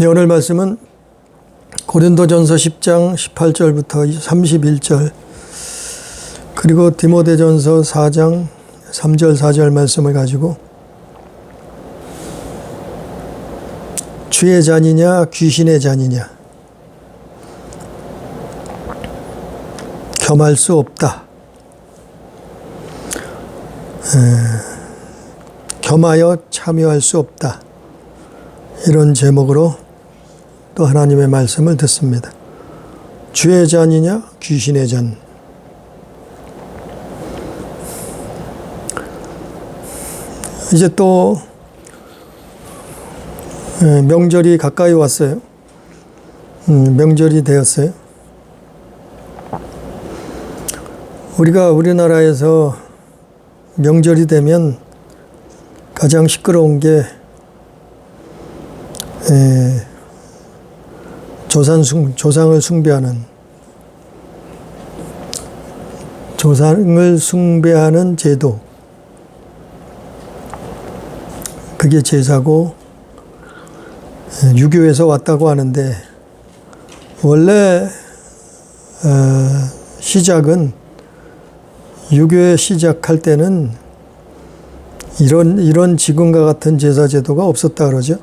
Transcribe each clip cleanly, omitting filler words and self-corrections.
네, 오늘 말씀은 고린도전서 10장 18절부터 31절 그리고 디모데전서 4장 3절 4절 말씀을 가지고 주의 잔이냐 귀신의 잔이냐 겸할 수 없다. 겸하여 참여할 수 없다. 이런 제목으로 또 하나님의 말씀을 듣습니다. 주의 잔이냐 귀신의 잔. 이제 또 명절이 가까이 왔어요. 명절이 되었어요. 우리가 우리나라에서 명절이 되면 가장 시끄러운 게 조상을 숭배하는 제도, 그게 제사고 유교에서 왔다고 하는데 원래 시작은 유교의 시작할 때는 이런 지금과 같은 제사 제도가 없었다 그러죠.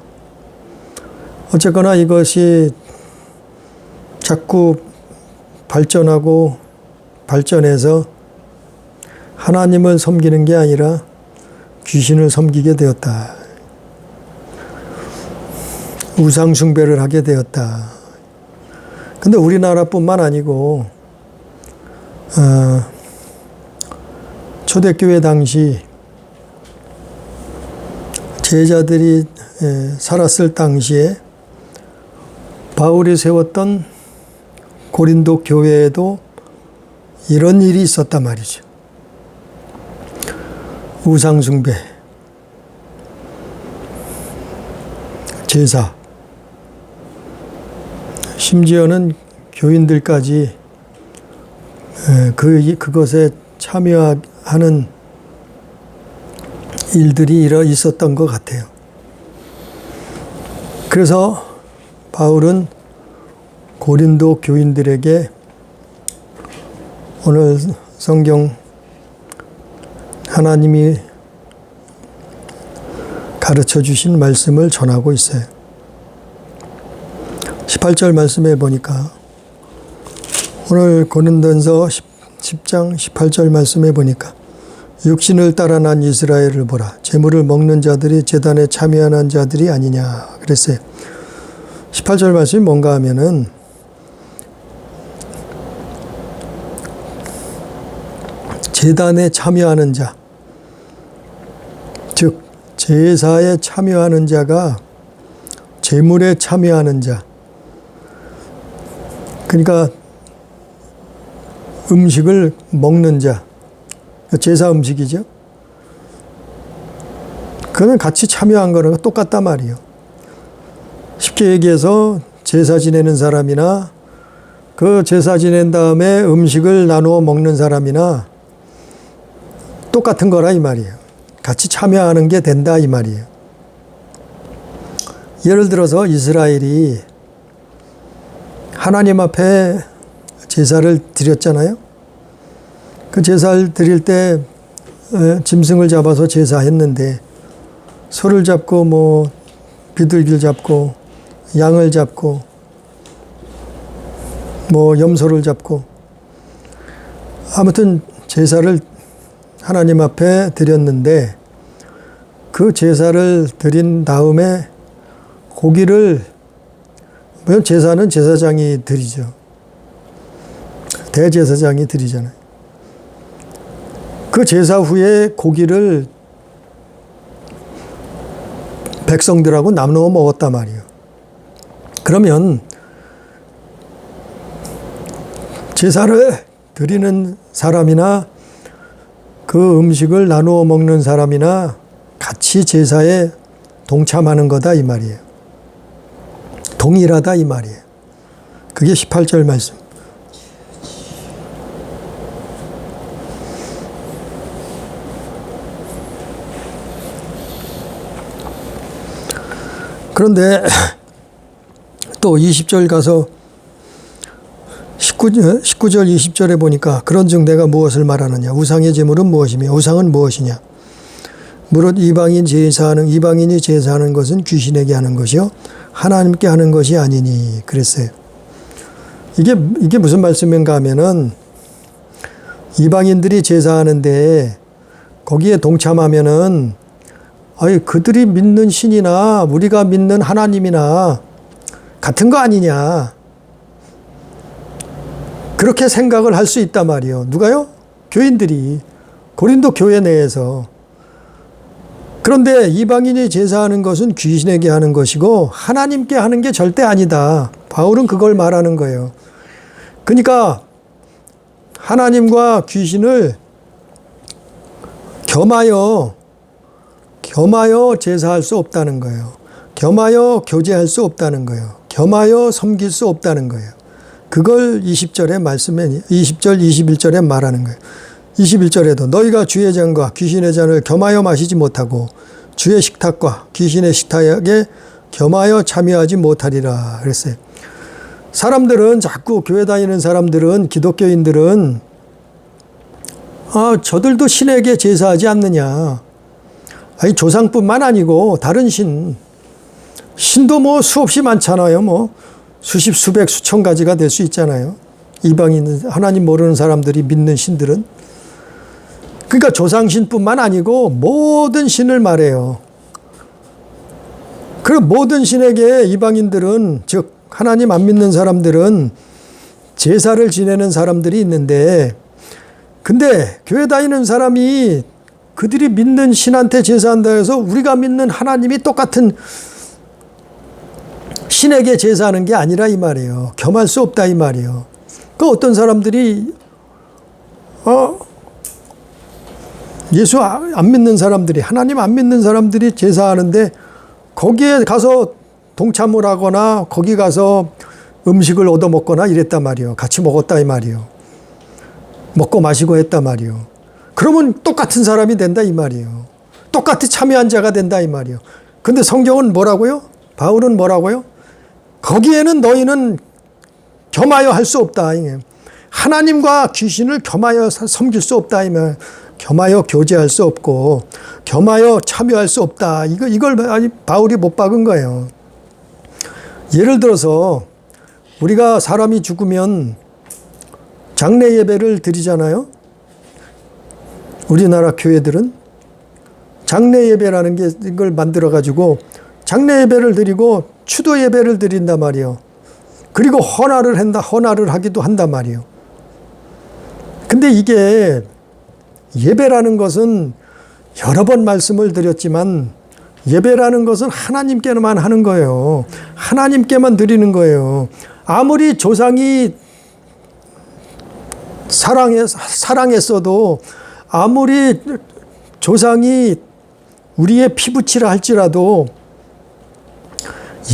어쨌거나 이것이 자꾸 발전해서 하나님을 섬기는 게 아니라 귀신을 섬기게 되었다. 우상 숭배를 하게 되었다. 근데 우리나라뿐만 아니고 초대교회 당시 제자들이 살았을 당시에 바울이 세웠던 고린도 교회에도 이런 일이 있었단 말이죠. 우상 숭배, 제사, 심지어는 교인들까지 그것에 참여하는 일들이 있었던 것 같아요. 그래서 바울은 고린도 교인들에게 오늘 성경 하나님이 가르쳐 주신 말씀을 전하고 있어요. 18절 말씀에 보니까 오늘 고린도전서 10장 18절 말씀에 보니까 육신을 따라 난 이스라엘을 보라. 재물을 먹는 자들이 제단에 참여하는 자들이 아니냐 그랬어요. 18절 말씀이 뭔가 하면은 제단에 참여하는 자, 즉 제사에 참여하는 자가 제물에 참여하는 자, 그러니까 음식을 먹는 자, 제사 음식이죠. 그거는 같이 참여한 거랑 똑같단 말이에요. 쉽게 얘기해서 제사 지내는 사람이나 그 제사 지낸 다음에 음식을 나누어 먹는 사람이나 똑같은 거라 이 말이에요. 같이 참여하는 게 된다 이 말이에요. 예를 들어서 이스라엘이 하나님 앞에 제사를 드렸잖아요. 그 제사를 드릴 때 짐승을 잡아서 제사했는데 소를 잡고 비둘기를 잡고 양을 잡고 염소를 잡고 아무튼 제사를 하나님 앞에 드렸는데 그 제사를 드린 다음에 고기를 제사는 제사장이 드리죠. 대제사장이 드리잖아요. 그 제사 후에 고기를 백성들하고 나누어 먹었단 말이에요. 그러면 제사를 드리는 사람이나 그 음식을 나누어 먹는 사람이나 같이 제사에 동참하는 거다 이 말이에요. 동일하다 이 말이에요. 그게 18절 말씀. 그런데 또 20절 가서 19절 20절에 보니까 그런즉 내가 무엇을 말하느냐 우상의 제물은 무엇이며 우상은 무엇이냐 무릇 이방인이 제사하는 것은 귀신에게 하는 것이요 하나님께 하는 것이 아니니 그랬어요. 이게 무슨 말씀인가 하면은 이방인들이 제사하는데 거기에 동참하면은 그들이 믿는 신이나 우리가 믿는 하나님이나 같은 거 아니냐 그렇게 생각을 할 수 있단 말이에요. 누가요? 교인들이 고린도 교회 내에서. 그런데 이방인이 제사하는 것은 귀신에게 하는 것이고 하나님께 하는 게 절대 아니다. 바울은 그걸 말하는 거예요. 그러니까 하나님과 귀신을 겸하여 제사할 수 없다는 거예요. 겸하여 교제할 수 없다는 거예요. 겸하여 섬길 수 없다는 거예요. 그걸 20절, 21절에 말하는 거예요. 21절에도 너희가 주의 잔과 귀신의 잔을 겸하여 마시지 못하고 주의 식탁과 귀신의 식탁에 겸하여 참여하지 못하리라 그랬어요. 사람들은 자꾸 교회 다니는 사람들은 기독교인들은 저들도 신에게 제사하지 않느냐. 조상뿐만 아니고 다른 신도 뭐 수없이 많잖아요. 뭐 수십 수백 수천 가지가 될 수 있잖아요. 이방인 하나님 모르는 사람들이 믿는 신들은. 그러니까 조상신뿐만 아니고 모든 신을 말해요. 그럼 모든 신에게 이방인들은 즉 하나님 안 믿는 사람들은 제사를 지내는 사람들이 있는데 근데 교회 다니는 사람이 그들이 믿는 신한테 제사한다 해서 우리가 믿는 하나님이 똑같은 신에게 제사하는 게 아니라 이 말이에요. 겸할 수 없다 이 말이에요. 그 어떤 사람들이 예수 안 믿는 사람들이 하나님 안 믿는 사람들이 제사하는데 거기에 가서 동참을 하거나 거기 가서 음식을 얻어먹거나 이랬단 말이에요. 같이 먹었다 이 말이에요. 먹고 마시고 했단 말이에요. 그러면 똑같은 사람이 된다 이 말이에요. 똑같이 참여한 자가 된다 이 말이에요. 근데 성경은 뭐라고요? 바울은 뭐라고요? 거기에는 너희는 겸하여 할 수 없다. 하나님과 귀신을 겸하여 섬길 수 없다. 겸하여 교제할 수 없고 겸하여 참여할 수 없다. 이걸 바울이 못 박은 거예요. 예를 들어서 우리가 사람이 죽으면 장례 예배를 드리잖아요. 우리나라 교회들은 장례 예배라는 게 이걸 만들어 가지고 장례 예배를 드리고 추도 예배를 드린단 말이에요. 그리고 헌화를 하기도 한단 말이에요. 근데 이게 예배라는 것은 여러 번 말씀을 드렸지만 예배라는 것은 하나님께만 하는 거예요. 하나님께만 드리는 거예요. 아무리 조상이 사랑했어도 아무리 조상이 우리의 피부치라 할지라도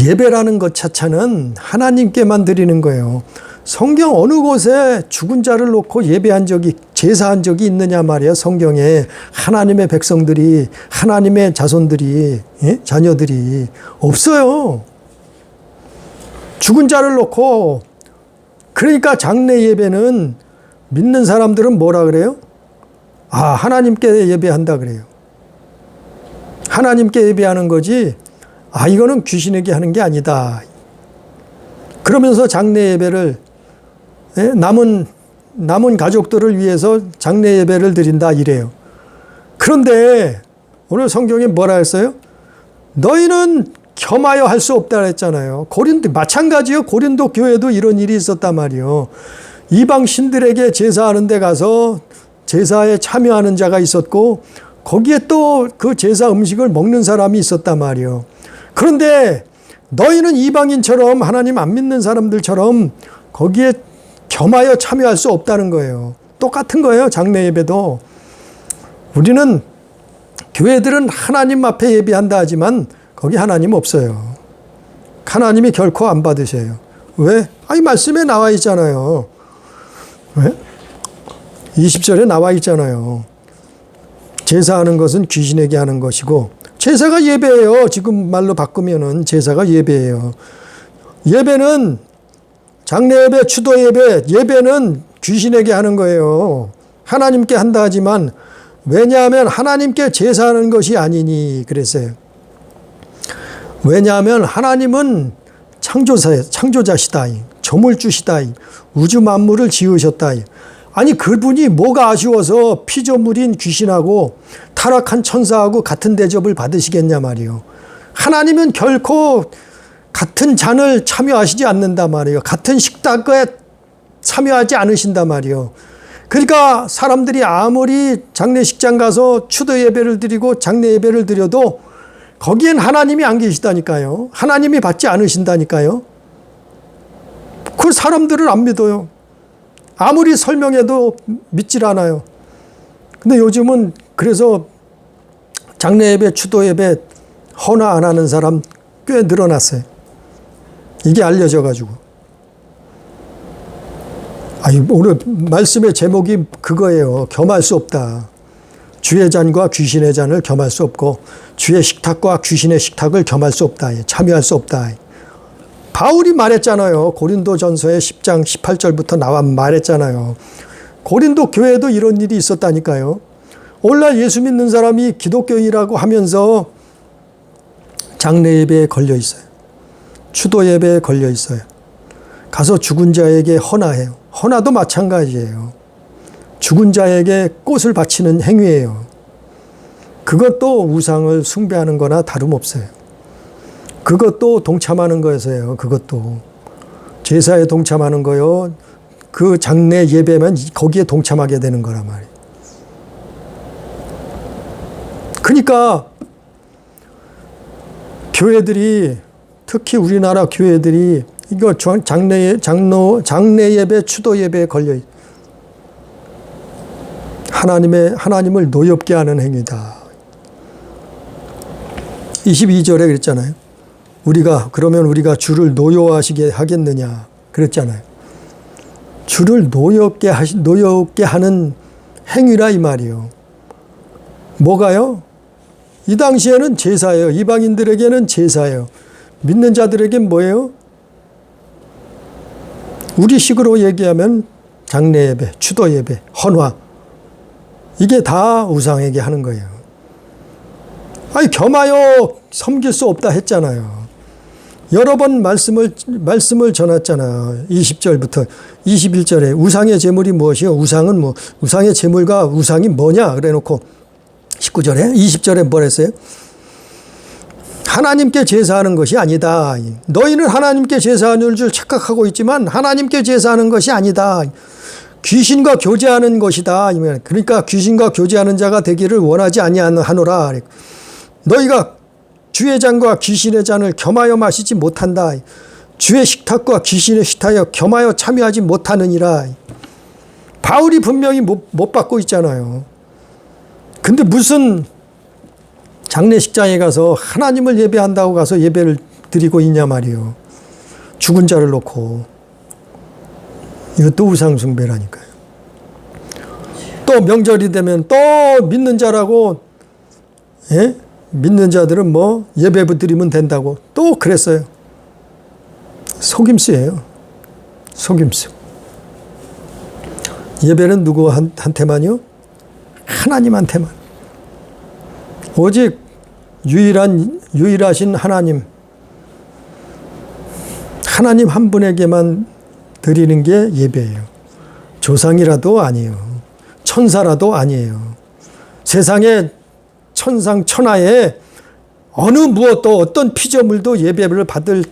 예배라는 것 자체는 하나님께만 드리는 거예요. 성경 어느 곳에 죽은 자를 놓고 제사한 적이 있느냐 말이야. 성경에 하나님의 백성들이 하나님의 자녀들이 없어요. 죽은 자를 놓고 그러니까 장례 예배는 믿는 사람들은 뭐라 그래요? 하나님께 예배한다 그래요. 하나님께 예배하는 거지 이거는 귀신에게 하는 게 아니다. 그러면서 장례 예배를 남은 가족들을 위해서 장례 예배를 드린다 이래요. 그런데 오늘 성경에 뭐라 했어요? 너희는 겸하여 할 수 없다 했잖아요. 마찬가지요. 고린도 교회도 이런 일이 있었단 말이에요. 이방 신들에게 제사하는 데 가서 제사에 참여하는 자가 있었고 거기에 또 그 제사 음식을 먹는 사람이 있었단 말이에요. 그런데 너희는 이방인처럼 하나님 안 믿는 사람들처럼 거기에 겸하여 참여할 수 없다는 거예요. 똑같은 거예요. 장례 예배도. 우리는 교회들은 하나님 앞에 예배한다 하지만 거기 하나님 없어요. 하나님이 결코 안 받으셔요. 왜? 말씀에 나와 있잖아요. 왜? 20절에 나와 있잖아요. 제사하는 것은 귀신에게 하는 것이고 제사가 예배예요. 지금 말로 바꾸면은 제사가 예배예요. 예배는 장례 예배, 추도 예배, 예배는 귀신에게 하는 거예요. 하나님께 한다 하지만 왜냐하면 하나님께 제사하는 것이 아니니 그랬어요. 왜냐하면 하나님은 창조자시다. 조물주시다. 우주 만물을 지으셨다. 아니 그분이 뭐가 아쉬워서 피조물인 귀신하고 타락한 천사하고 같은 대접을 받으시겠냐 말이요. 하나님은 결코 같은 잔을 참여하시지 않는다 말이에요. 같은 식탁에 참여하지 않으신다 말이에요. 그러니까 사람들이 아무리 장례식장 가서 추도 예배를 드리고 장례 예배를 드려도 거기엔 하나님이 안 계시다니까요. 하나님이 받지 않으신다니까요. 그 사람들을 안 믿어요. 아무리 설명해도 믿질 않아요. 근데 요즘은 그래서 장례 예배, 추도 예배 헌화 안 하는 사람 꽤 늘어났어요. 이게 알려져 가지고. 오늘 말씀의 제목이 그거예요. 겸할 수 없다. 주의 잔과 귀신의 잔을 겸할 수 없고 주의 식탁과 귀신의 식탁을 겸할 수 없다. 참여할 수 없다. 바울이 말했잖아요. 고린도전서의 10장 18절부터 나와 말했잖아요. 고린도 교회에도 이런 일이 있었다니까요. 오늘날 예수 믿는 사람이 기독교인이라고 하면서 장례 예배에 걸려 있어요. 추도 예배에 걸려 있어요. 가서 죽은 자에게 헌화해요. 헌화도 마찬가지예요. 죽은 자에게 꽃을 바치는 행위예요. 그것도 우상을 숭배하는 거나 다름없어요. 그것도 동참하는 거였어요. 그것도. 제사에 동참하는 거요. 그 장례 예배면 거기에 동참하게 되는 거란 말이에요. 그러니까 교회들이 특히 우리나라 교회들이 이거 장례 예배, 추도 예배에 걸려 있어요. 하나님을 노엽게 하는 행위다. 22절에 그랬잖아요. 그러면 우리가 주를 노여워하시게 하겠느냐. 그랬잖아요. 주를 노엽게 하는 행위라 이 말이요. 뭐가요? 이 당시에는 제사예요. 이방인들에게는 제사예요. 믿는 자들에겐 뭐예요? 우리식으로 얘기하면 장례 예배, 추도 예배, 헌화. 이게 다 우상에게 하는 거예요. 겸하여 섬길 수 없다 했잖아요. 여러 번 말씀을 전했잖아요. 20절부터 21절에 우상의 제물이 무엇이요? 우상의 제물과 우상이 뭐냐? 그래 놓고 19절에 20절에 뭘 했어요? 하나님께 제사하는 것이 아니다. 너희는 하나님께 제사하는 줄 착각하고 있지만 하나님께 제사하는 것이 아니다. 귀신과 교제하는 것이다. 그러니까 귀신과 교제하는 자가 되기를 원하지 아니하노라. 너희가 주의 잔과 귀신의 잔을 겸하여 마시지 못한다. 주의 식탁과 귀신의 식탁에 겸하여 참여하지 못하느니라. 바울이 분명히 못 받고 있잖아요. 근데 무슨 장례식장에 가서 하나님을 예배한다고 가서 예배를 드리고 있냐 말이에요. 죽은 자를 놓고. 이것도 우상숭배라니까요. 또 명절이 되면 또 믿는 자라고, 믿는 자들은 예배 드리면 된다고 또 그랬어요. 속임수예요. 속임수. 예배는 누구한테만요? 하나님한테만. 오직 유일하신 하나님 한 분에게만 드리는 게 예배예요. 조상이라도 아니에요. 천사라도 아니에요. 세상에 천상 천하에 어느 무엇도 어떤 피조물도 예배를 받을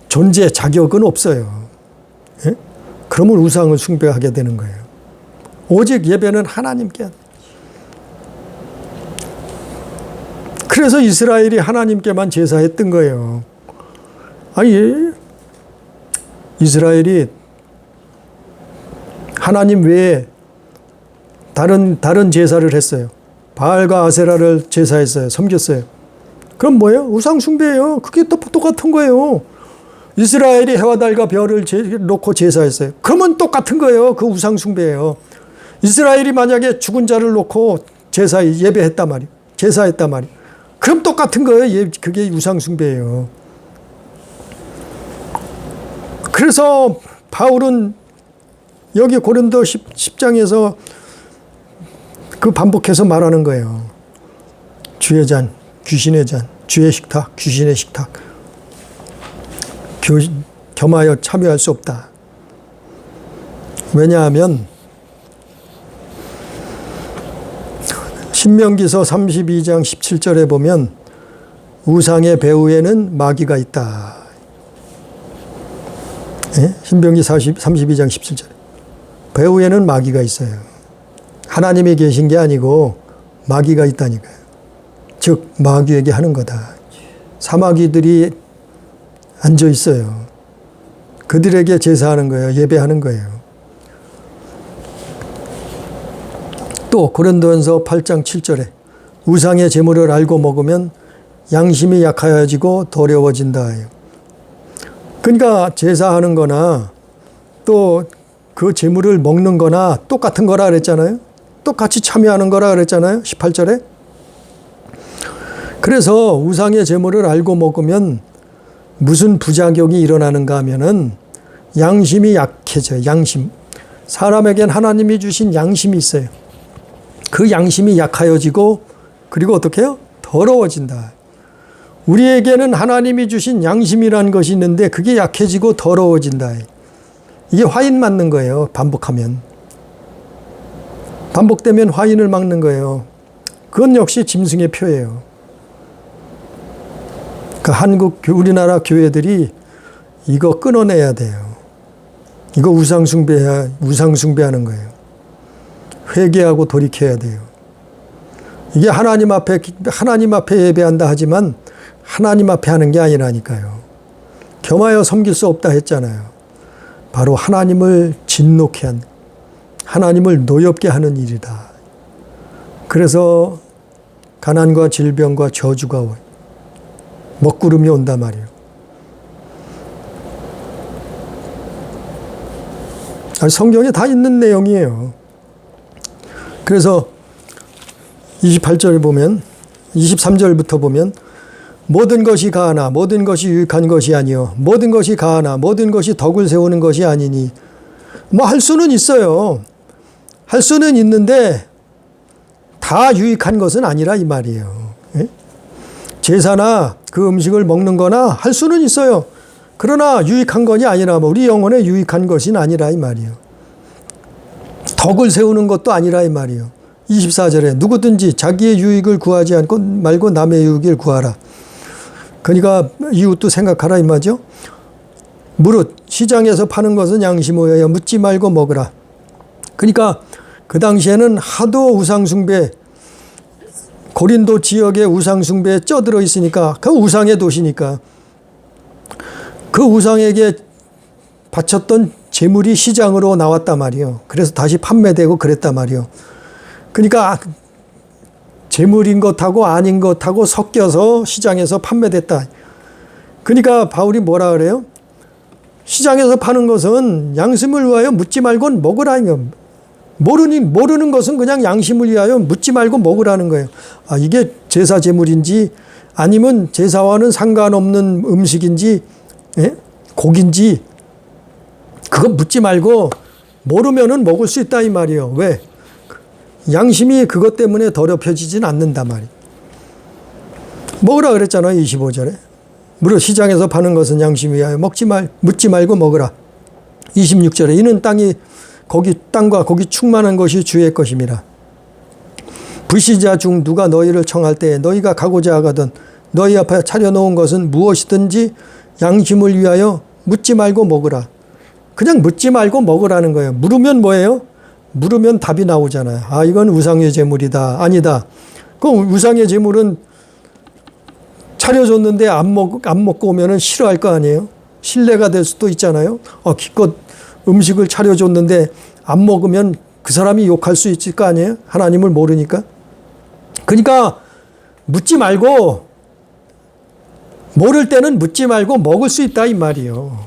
존재 자격은 없어요. 그러면 우상을 숭배하게 되는 거예요. 오직 예배는 하나님께. 그래서 이스라엘이 하나님께만 제사했던 거예요. 이스라엘이 하나님 외에 다른 제사를 했어요. 바알과 아세라를 제사했어요. 섬겼어요. 그럼 뭐예요? 우상 숭배예요. 그게 또 똑같은 거예요. 이스라엘이 해와 달과 별을 놓고 제사했어요. 그러면 똑같은 거예요. 그 우상 숭배예요. 이스라엘이 만약에 죽은 자를 놓고 예배했단 말이에요. 제사했단 말이에요. 그럼 똑같은 거예요. 그게 우상 숭배예요. 그래서 바울은 여기 고린도 10장에서 그 반복해서 말하는 거예요. 주의 잔, 귀신의 잔, 주의 식탁, 귀신의 식탁. 겸하여 참여할 수 없다. 왜냐하면 신명기서 32장 17절에 보면 우상의 배후에는 마귀가 있다. 예? 신명기 32장 17절에 배후에는 마귀가 있어요. 하나님이 계신 게 아니고 마귀가 있다니까요. 즉 마귀에게 하는 거다. 사마귀들이 앉아 있어요. 그들에게 제사하는 거예요. 예배하는 거예요. 또 고린도전서 8장 7절에 우상의 제물을 알고 먹으면 양심이 약하여지고 더러워진다. 그러니까 제사하는 거나 또 그 제물을 먹는 거나 똑같은 거라 그랬잖아요. 똑같이 참여하는 거라 그랬잖아요. 18절에. 그래서 우상의 제물을 알고 먹으면 무슨 부작용이 일어나는가 하면은 양심이 약해져요. 양심. 사람에겐 하나님이 주신 양심이 있어요. 그 양심이 약하여지고 그리고 어떻게 해요? 더러워진다. 우리에게는 하나님이 주신 양심이라는 것이 있는데 그게 약해지고 더러워진다. 이게 화인 맞는 거예요. 반복하면. 반복되면 화인을 막는 거예요. 그건 역시 짐승의 표예요. 우리나라 교회들이 이거 끊어내야 돼요. 이거 우상숭배하는 거예요. 회개하고 돌이켜야 돼요. 이게 하나님 앞에 예배한다 하지만 하나님 앞에 하는 게 아니라니까요. 겸하여 섬길 수 없다 했잖아요. 바로 하나님을 진노케 한, 하나님을 노엽게 하는 일이다. 그래서 가난과 질병과 저주가 와요. 먹구름이 온단 말이에요. 성경에 다 있는 내용이에요. 그래서 28절에 보면 23절부터 보면 모든 것이 가하나 모든 것이 유익한 것이 아니요 모든 것이 가하나 모든 것이 덕을 세우는 것이 아니니 뭐 할 수는 있어요. 할 수는 있는데 다 유익한 것은 아니라 이 말이에요. 제사나 그 음식을 먹는 거나 할 수는 있어요. 그러나 유익한 것이 아니라 우리 영혼에 유익한 것이 아니라 이 말이에요. 덕을 세우는 것도 아니라 이 말이에요. 24절에 누구든지 자기의 유익을 구하지 않고 말고 남의 유익을 구하라. 그러니까 이웃도 생각하라 이 말이죠. 무릇 시장에서 파는 것은 양심을 위하여 묻지 말고 먹으라. 그러니까 그 당시에는 하도 우상숭배, 고린도 지역의 우상숭배에 쪄들어 있으니까 그 우상의 도시니까 그 우상에게 바쳤던 재물이 시장으로 나왔단 말이에요. 그래서 다시 판매되고 그랬단 말이에요. 그러니까 재물인 것하고 아닌 것하고 섞여서 시장에서 판매됐다. 그러니까 바울이 뭐라 그래요? 시장에서 파는 것은 양심을 위하여 묻지 말고 먹으라는 거예요. 모르는 것은 그냥 양심을 위하여 묻지 말고 먹으라는 거예요. 아, 이게 제사 제물인지 아니면 제사와는 상관없는 음식인지 고기인지 그거 묻지 말고 모르면은 먹을 수 있다 이 말이에요. 왜? 양심이 그것 때문에 더럽혀지진 않는단 말이에요. 먹으라 그랬잖아요. 25절에. 무릇 시장에서 파는 것은 양심 위하여 묻지 말고 먹으라. 26절에 이는 땅과 거기 충만한 것이 주의 것임이라. 불신자 중 누가 너희를 청할 때에 너희가 가고자 하거든 너희 앞에 차려놓은 것은 무엇이든지 양심을 위하여 묻지 말고 먹으라. 그냥 묻지 말고 먹으라는 거예요. 물으면 뭐예요? 물으면 답이 나오잖아요. 아, 이건 우상의 제물이다. 아니다. 그 우상의 제물은 차려줬는데 안 먹고 오면은 싫어할 거 아니에요? 신뢰가 될 수도 있잖아요. 기껏 음식을 차려줬는데 안 먹으면 그 사람이 욕할 수 있을 거 아니에요? 하나님을 모르니까. 그러니까 묻지 말고 모를 때는 묻지 말고 먹을 수 있다 이 말이에요.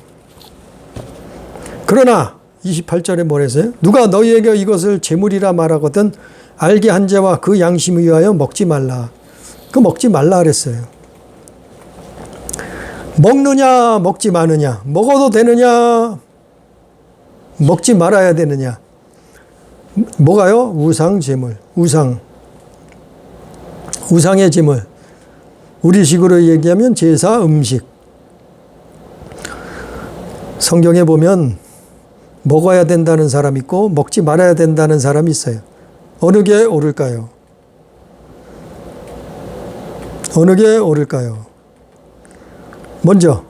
그러나 28절에 뭐랬어요? 누가 너희에게 이것을 제물이라 말하거든 알게 한 자와 그 양심을 위하여 먹지 말라. 그 먹지 말라 그랬어요. 먹느냐 먹지 마느냐, 먹어도 되느냐 먹지 말아야 되느냐. 뭐가요? 우상 제물, 우상의 제물. 우리식으로 얘기하면 제사 음식. 성경에 보면 먹어야 된다는 사람 있고 먹지 말아야 된다는 사람이 있어요. 어느 게 옳을까요? 어느 게 옳을까요? 먼저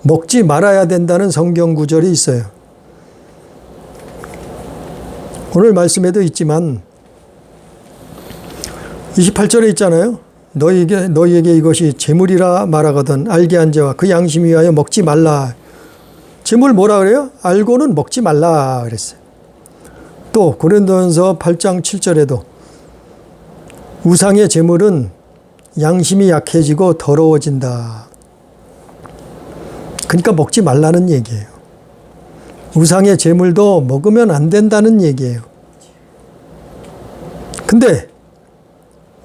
먹지 말아야 된다는 성경 구절이 있어요. 오늘 말씀에도 있지만 28절에 있잖아요. 너희에게 이것이 제물이라 말하거든 알게 한 자와 그 양심을 위하여 먹지 말라. 제물 뭐라 그래요? 알고는 먹지 말라 그랬어요. 또 고린도전서 8장 7절에도 우상의 제물은 양심이 약해지고 더러워진다. 그러니까 먹지 말라는 얘기예요. 우상의 제물도 먹으면 안 된다는 얘기예요. 근데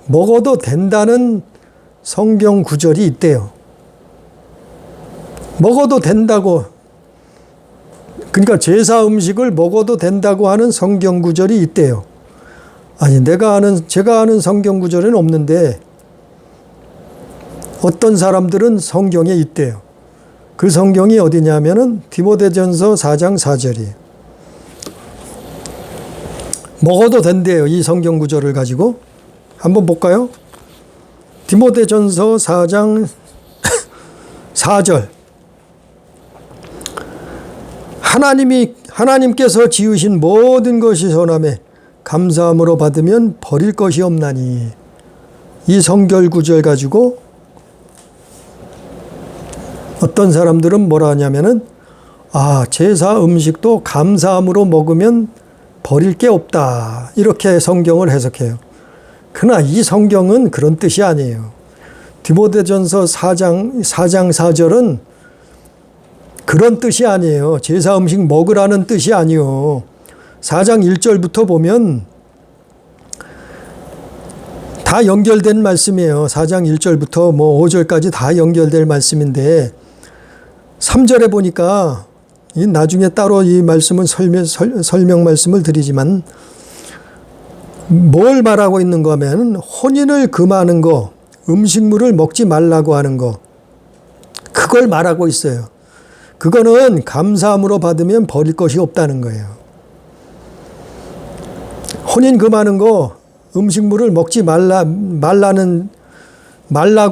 먹어도 된다는 성경 구절이 있대요. 먹어도 된다고, 그러니까 제사 음식을 먹어도 된다고 하는 성경 구절이 있대요. 아니, 제가 아는 성경 구절은 없는데 어떤 사람들은 성경에 있대요. 그 성경이 어디냐면은 디모데전서 4장 4절이에요. 먹어도 된대요. 이 성경 구절을 가지고. 한번 볼까요? 디모데전서 4장 4절. 하나님께서 지으신 모든 것이 선함에 감사함으로 받으면 버릴 것이 없나니. 이 성결 구절 가지고 어떤 사람들은 뭐라 하냐면은 제사 음식도 감사함으로 먹으면 버릴 게 없다. 이렇게 성경을 해석해요. 그러나 이 성경은 그런 뜻이 아니에요. 디모데전서 4장 4절은 그런 뜻이 아니에요. 제사 음식 먹으라는 뜻이 아니에요. 4장 1절부터 보면 다 연결된 말씀이에요. 4장 1절부터 5절까지 다 연결될 말씀인데 3절에 보니까 나중에 따로 이 말씀은 설명 말씀을 드리지만 뭘 말하고 있는 거면 혼인을 금하는 거, 음식물을 먹지 말라고 하는 거, 그걸 말하고 있어요. 그거는 감사함으로 받으면 버릴 것이 없다는 거예요. 혼인 금하는 거, 음식물을 먹지 말라고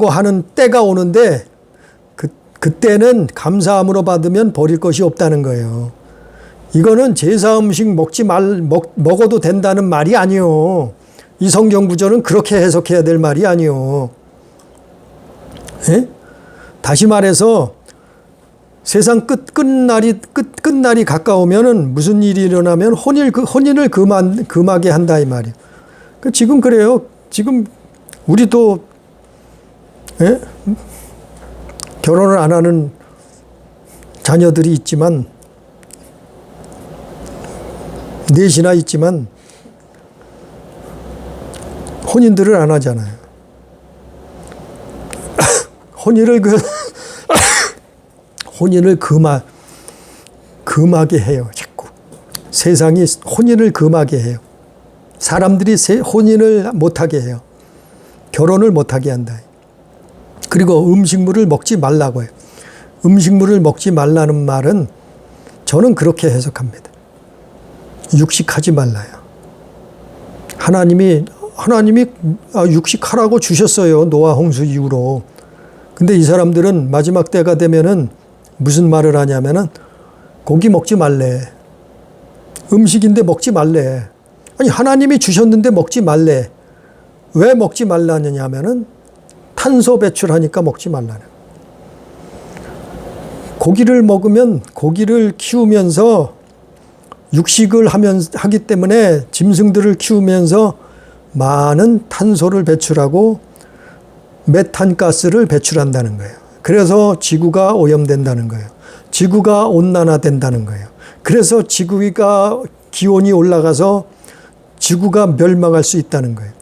하는 때가 오는데 그때는 감사함으로 받으면 버릴 것이 없다는 거예요. 이거는 제사 음식 먹어도 된다는 말이 아니요. 이 성경 구절은 그렇게 해석해야 될 말이 아니요. 예? 다시 말해서 세상 끝날이 가까우면은 무슨 일이 일어나면 혼인을 금하게 한다 이 말이에요. 지금 그래요. 지금 우리도 예? 결혼을 안 하는 자녀들이 있지만 넷이나 있지만 혼인들을 안 하잖아요. 혼인을 금하게 해요. 자꾸 세상이 혼인을 금하게 해요. 사람들이 혼인을 못하게 해요. 결혼을 못하게 한다. 그리고 음식물을 먹지 말라고 해요. 음식물을 먹지 말라는 말은 저는 그렇게 해석합니다. 육식하지 말라요. 하나님이 육식하라고 주셨어요. 노아 홍수 이후로. 근데 이 사람들은 마지막 때가 되면은 무슨 말을 하냐면은 고기 먹지 말래. 음식인데 먹지 말래. 아니 하나님이 주셨는데 먹지 말래. 왜 먹지 말라느냐 하면은 탄소 배출하니까 먹지 말라는. 고기를 먹으면 고기를 키우면서 육식을 하기 때문에 짐승들을 키우면서 많은 탄소를 배출하고 메탄가스를 배출한다는 거예요. 그래서 지구가 오염된다는 거예요. 지구가 온난화된다는 거예요. 그래서 지구가 기온이 올라가서 지구가 멸망할 수 있다는 거예요.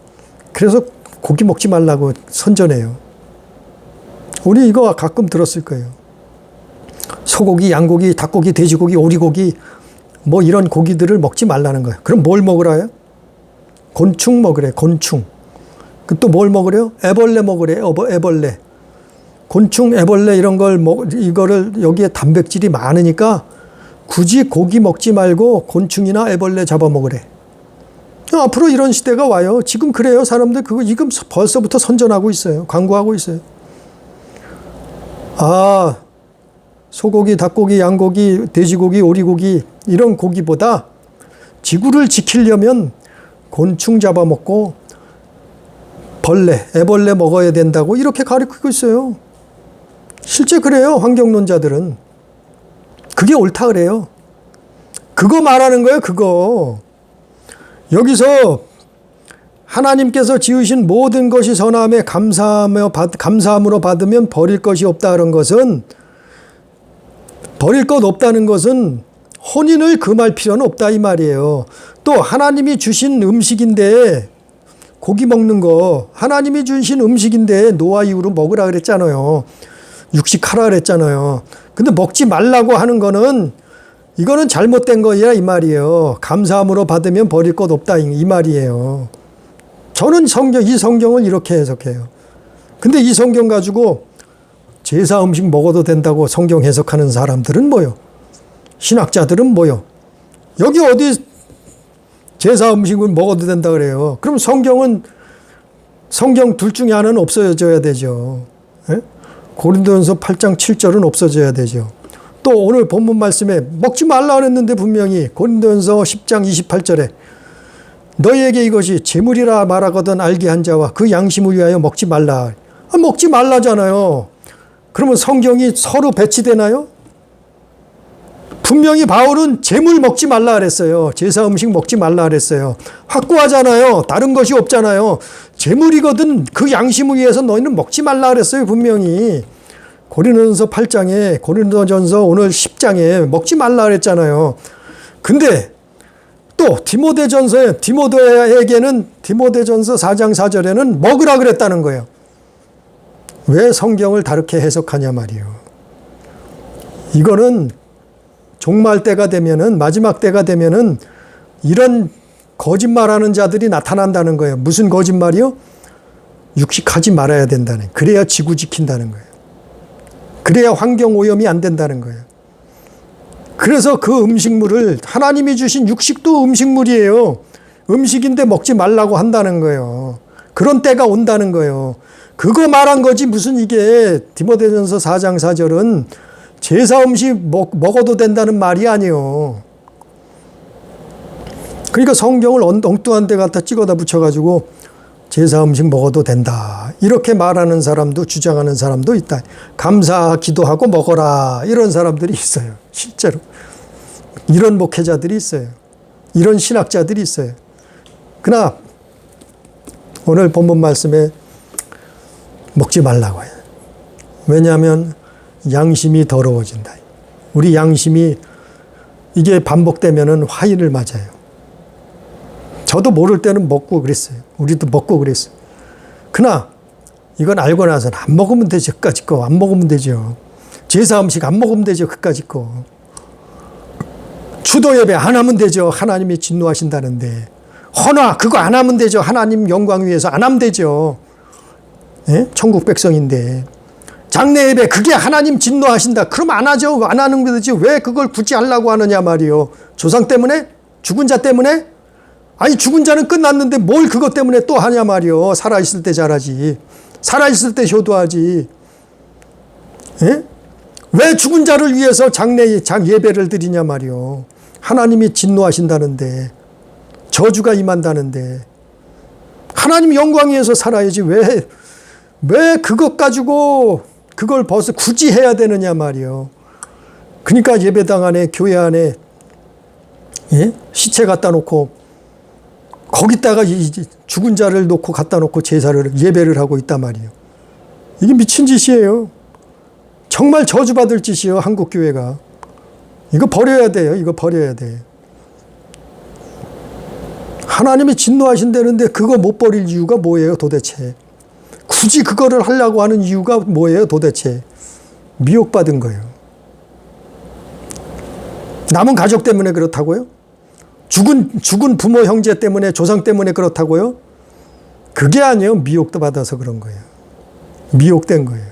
그래서 고기 먹지 말라고 선전해요. 우리 이거 가끔 들었을 거예요. 소고기, 양고기, 닭고기, 돼지고기, 오리고기 뭐 이런 고기들을 먹지 말라는 거예요. 그럼 뭘 먹으라요? 곤충 먹으래, 곤충. 또 뭘 먹으래요? 애벌레 먹으래요, 애벌레. 곤충, 애벌레 이런 걸 이거를 여기에 단백질이 많으니까 굳이 고기 먹지 말고 곤충이나 애벌레 잡아먹으래. 앞으로 이런 시대가 와요. 지금 그래요. 사람들 그거 지금 벌써부터 선전하고 있어요. 광고하고 있어요. 아, 소고기, 닭고기, 양고기, 돼지고기, 오리고기 이런 고기보다 지구를 지키려면 곤충 잡아먹고 벌레, 애벌레 먹어야 된다고 이렇게 가르치고 있어요. 실제 그래요. 환경론자들은. 그게 옳다 그래요. 그거 말하는 거예요. 그거. 여기서 하나님께서 지으신 모든 것이 선함에 감사함으로 받으면 버릴 것이 없다 그런 것은, 버릴 것 없다는 것은 혼인을 금할 필요는 없다 이 말이에요. 또 하나님이 주신 음식인데, 고기 먹는 거 하나님이 주신 음식인데 노아 이후로 먹으라 그랬잖아요. 육식하라 그랬잖아요. 근데 먹지 말라고 하는 거는 이거는 잘못된 거야 이 말이에요. 감사함으로 받으면 버릴 것 없다 이 말이에요. 저는 이 성경을 이렇게 해석해요. 근데 이 성경 가지고 제사 음식 먹어도 된다고 성경 해석하는 사람들은 뭐요? 신학자들은 뭐요? 여기 어디 제사 음식을 먹어도 된다 그래요. 그럼 성경 둘 중에 하나는 없어져야 되죠. 예? 고린도전서 8장 7절은 없어져야 되죠. 또 오늘 본문 말씀에 먹지 말라 그랬는데 분명히 고린도전서 10장 28절에 너희에게 이것이 재물이라 말하거든 알게 한 자와 그 양심을 위하여 먹지 말라. 먹지 말라잖아요. 그러면 성경이 서로 배치되나요? 분명히 바울은 재물 먹지 말라 그랬어요. 제사 음식 먹지 말라 그랬어요. 확고하잖아요. 다른 것이 없잖아요. 재물이거든 그 양심을 위해서 너희는 먹지 말라 그랬어요. 분명히. 고린도전서 8장에 고린도전서 오늘 10장에 먹지 말라 그랬잖아요. 근데 또 디모데전서에 디모데에게는 디모데전서 4장 4절에는 먹으라 그랬다는 거예요. 왜 성경을 다르게 해석하냐 말이에요. 이거는 종말 때가 되면은 마지막 때가 되면은 이런 거짓말하는 자들이 나타난다는 거예요. 무슨 거짓말이요? 육식하지 말아야 된다는. 그래야 지구 지킨다는 거예요. 그래야 환경 오염이 안 된다는 거예요. 그래서 그 음식물을 하나님이 주신 육식도 음식물이에요. 음식인데 먹지 말라고 한다는 거예요. 그런 때가 온다는 거예요. 그거 말한 거지 무슨 이게 디모데전서 4장 4절은 제사 음식 먹어도 된다는 말이 아니에요. 그러니까 성경을 엉뚱한 데 갖다 찍어다 붙여가지고 제사 음식 먹어도 된다. 이렇게 말하는 사람도 주장하는 사람도 있다. 감사 기도하고 먹어라. 이런 사람들이 있어요. 실제로. 이런 목회자들이 있어요. 이런 신학자들이 있어요. 그러나 오늘 본문 말씀에 먹지 말라고 해요. 왜냐하면 양심이 더러워진다. 우리 양심이 이게 반복되면은 화인을 맞아요. 저도 모를 때는 먹고 그랬어요. 우리도 먹고 그랬어요. 그러나 이건 알고 나서는 안 먹으면 되죠. 그까짓 거. 안 먹으면 되죠. 제사 음식 안 먹으면 되죠. 그까짓 거. 추도 예배 안 하면 되죠. 하나님이 진노하신다는데. 헌화 그거 안 하면 되죠. 하나님 영광 위해서 안 하면 되죠. 예? 천국 백성인데. 장례 예배 그게 하나님 진노하신다. 그럼 안 하죠. 안 하는 거지. 왜 그걸 굳이 하려고 하느냐 말이요. 조상 때문에? 죽은 자 때문에? 아니 죽은 자는 끝났는데 뭘 그것 때문에 또 하냐 말이요. 살아있을 때 잘하지. 살아있을 때 효도하지. 예? 왜 죽은 자를 위해서 장 예배를 드리냐 말이요. 하나님이 진노하신다는데 저주가 임한다는데 하나님 영광 위해서 살아야지 왜 그것 가지고 그걸 벌써 굳이 해야 되느냐 말이요. 그러니까 예배당 안에 교회 안에 예? 시체 갖다 놓고 거기다가 죽은 자를 놓고 갖다 놓고 예배를 하고 있단 말이에요. 이게 미친 짓이에요. 정말 저주받을 짓이에요. 한국 교회가. 이거 버려야 돼요. 이거 버려야 돼. 하나님이 진노하신다는데 그거 못 버릴 이유가 뭐예요 도대체. 굳이 그거를 하려고 하는 이유가 뭐예요 도대체? 미혹받은 거예요. 남은 가족 때문에 그렇다고요? 죽은 부모 형제 때문에 조상 때문에 그렇다고요? 그게 아니에요. 미혹도 받아서 그런 거예요. 미혹된 거예요.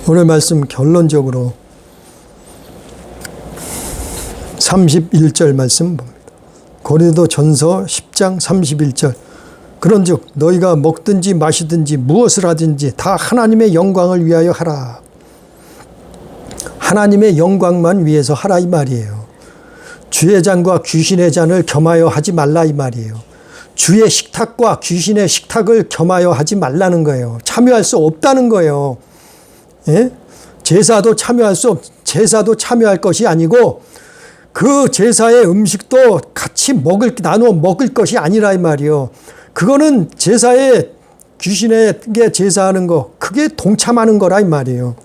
오늘 말씀 결론적으로 31절 말씀 봅니다. 고린도전서 10장 31절. 그런즉 너희가 먹든지 마시든지 무엇을 하든지 다 하나님의 영광을 위하여 하라. 하나님의 영광만 위해서 하라 이 말이에요. 주의 잔과 귀신의 잔을 겸하여 하지 말라 이 말이에요. 주의 식탁과 귀신의 식탁을 겸하여 하지 말라는 거예요. 참여할 수 없다는 거예요. 예? 제사도 참여할 것이 아니고 그 제사의 음식도 같이 나누어 먹을 것이 아니라 이 말이요. 그거는 제사에 귀신에게 제사하는 거, 그게 동참하는 거라 이 말이에요.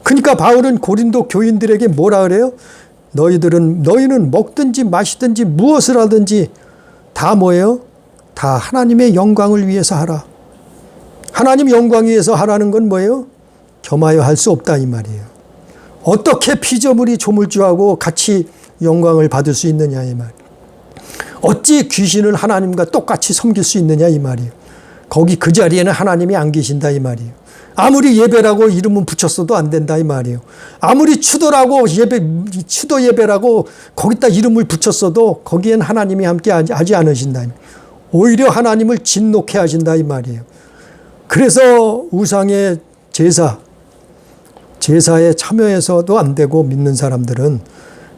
그러니까 바울은 고린도 교인들에게 뭐라 그래요? 너희는 먹든지 마시든지 무엇을 하든지 다 뭐예요? 다 하나님의 영광을 위해서 하라. 하나님 영광 위해서 하라는 건 뭐예요? 겸하여 할 수 없다 이 말이에요. 어떻게 피조물이 조물주하고 같이 영광을 받을 수 있느냐 이 말. 어찌 귀신을 하나님과 똑같이 섬길 수 있느냐 이 말이에요. 거기 그 자리에는 하나님이 안 계신다 이 말이에요. 아무리 예배라고 이름은 붙였어도 안 된다 이 말이에요. 아무리 추도라고 추도 예배라고 거기다 이름을 붙였어도 거기엔 하나님이 함께 하지 않으신다. 오히려 하나님을 진노케 하신다 이 말이에요. 그래서 우상의 제사에 참여해서도 안 되고 믿는 사람들은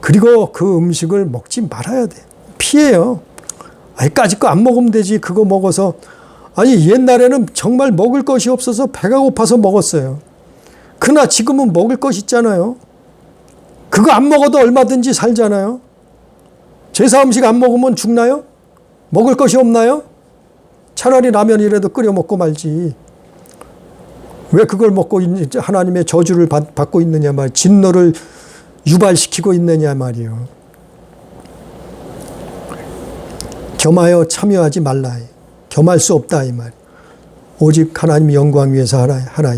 그리고 그 음식을 먹지 말아야 돼. 피해요. 까짓 거 안 먹으면 되지. 그거 먹어서. 아니 옛날에는 정말 먹을 것이 없어서 배가 고파서 먹었어요. 그러나 지금은 먹을 것이 있잖아요. 그거 안 먹어도 얼마든지 살잖아요. 제사 음식 안 먹으면 죽나요? 먹을 것이 없나요? 차라리 라면이라도 끓여 먹고 말지. 왜 그걸 먹고 하나님의 저주를 받고 있느냐 말, 진노를 유발시키고 있느냐 말이요. 겸하여 참여하지 말라. 겸할 수 없다 이 말. 오직 하나님 영광 위해서 하라.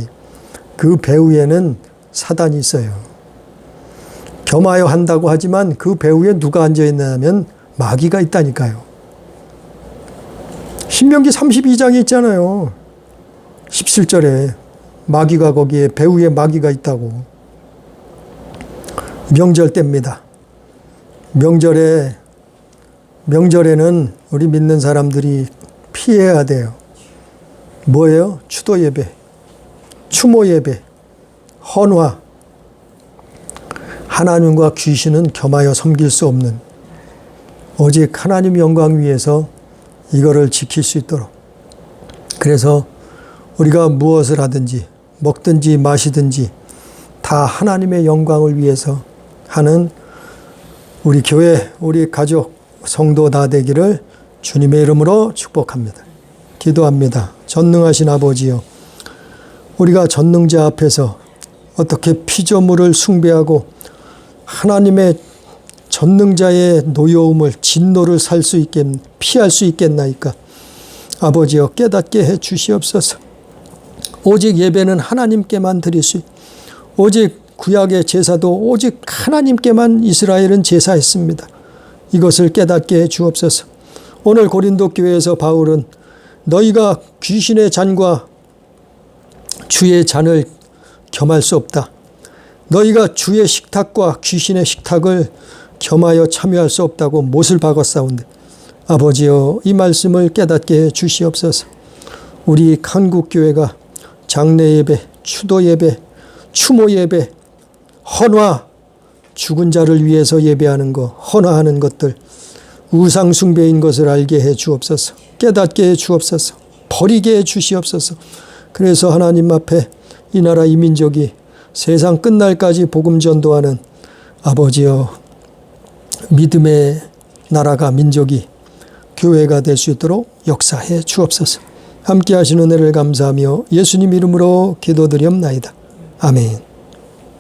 그 배후에는 사단이 있어요. 겸하여 한다고 하지만 그 배후에 누가 앉아 있냐면 마귀가 있다니까요. 신명기 32장에 있잖아요. 17절에 마귀가 거기에 배후에 마귀가 있다고. 명절 때입니다. 명절에는 우리 믿는 사람들이 피해야 돼요. 뭐예요? 추도 예배, 추모 예배, 헌화. 하나님과 귀신은 겸하여 섬길 수 없는, 오직 하나님 영광 위해서 이거를 지킬 수 있도록. 그래서 우리가 무엇을 하든지 먹든지 마시든지 다 하나님의 영광을 위해서 하는 우리 교회, 우리 가족, 성도 다 되기를 주님의 이름으로 축복합니다. 기도합니다. 전능하신 아버지요, 우리가 전능자 앞에서 어떻게 피조물을 숭배하고 하나님의 전능자의 노여움을, 진노를 피할 수 있겠나이까. 아버지여, 깨닫게 해 주시옵소서. 오직 예배는 하나님께만 드릴 수, 오직 구약의 제사도 오직 하나님께만 이스라엘은 제사했습니다. 이것을 깨닫게 해 주옵소서. 오늘 고린도 교회에서 바울은 너희가 귀신의 잔과 주의 잔을 겸할 수 없다. 너희가 주의 식탁과 귀신의 식탁을 겸하여 참여할 수 없다고 못을 박았사온데, 아버지여, 이 말씀을 깨닫게 해 주시옵소서. 우리 한국교회가 장례 예배, 추도 예배, 추모 예배, 헌화, 죽은 자를 위해서 예배하는 것, 헌화하는 것들, 우상 숭배인 것을 알게 해 주옵소서. 깨닫게 해 주옵소서. 버리게 해 주시옵소서. 그래서 하나님 앞에 이 나라 이 민족이 세상 끝날까지 복음 전도하는, 아버지여, 믿음의 나라가, 민족이, 교회가 될 수 있도록 역사해 주옵소서. 함께 하시는 은혜를 감사하며 예수님 이름으로 기도드리옵나이다. 아멘.